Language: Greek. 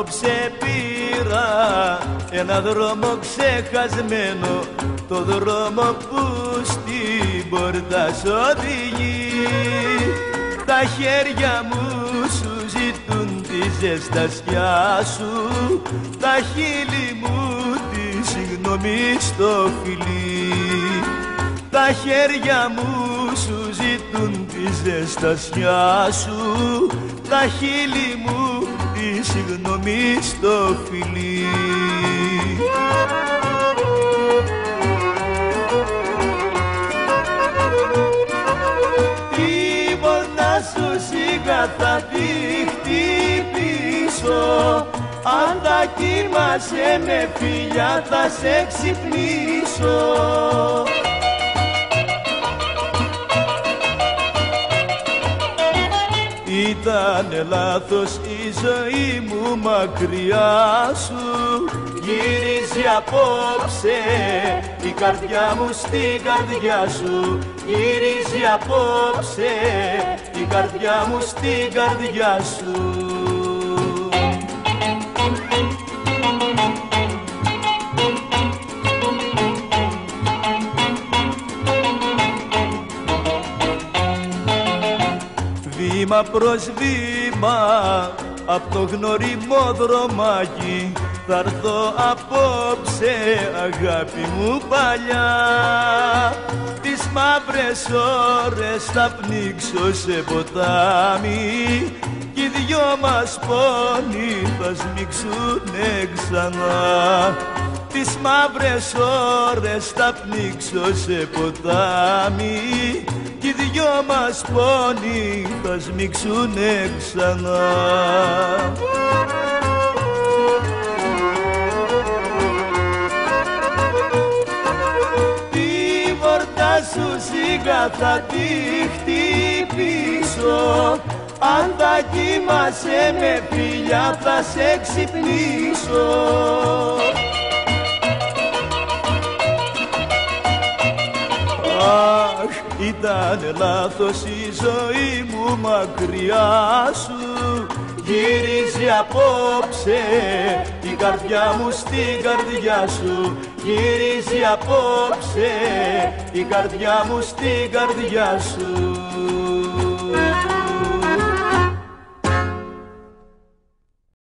Απόψε πήρα ένα δρόμο ξεχασμένο, το δρόμο που στην πόρτα σ' οδηγεί. Τα χέρια μου σου ζητούν τη ζεστασιά σου, τα χείλη μου τη συγγνώμη στο φιλί. Τα χέρια μου σου ζητούν τη ζεστασιά σου, τα χείλη μου τη συγγνώμη στο φιλί. Η πόρτα σου σιγά θα τη χτυπήσω, αν τα κοιμάσαι με φιλιά θα σε ξυπνήσω. Ήτανε λάθος η ζωή μου μακριά σου, γυρίζει απόψε η καρδιά μου στην καρδιά σου. Γυρίζει απόψε η καρδιά μου στην καρδιά σου. Βήμα προς βήμα απ' το γνωριμό δρομάκι θa'ρθω απόψε, αγάπη μου παλιά. Τις μαύρες ώρες θα πνίξω σε ποτάμι κι οι δυο μας πόνοι θα σμίξουνε ξανά. Τις μαύρες ώρες θα πνίξω σε ποτάμι κι οι δυο μας πόνοι θα σμίξουνε ξανά. Την πόρτα σου σιγά θα τη χτυπήσω, αν τα κοιμάσαι με φιλιά θα σε ξυπνήσω. Αχ, ήτανε λάθος η ζωή μου μακριά σου, γυρίζει απόψε η καρδιά μου στην καρδιά σου. Γυρίζει απόψε η καρδιά μου στην καρδιά σου.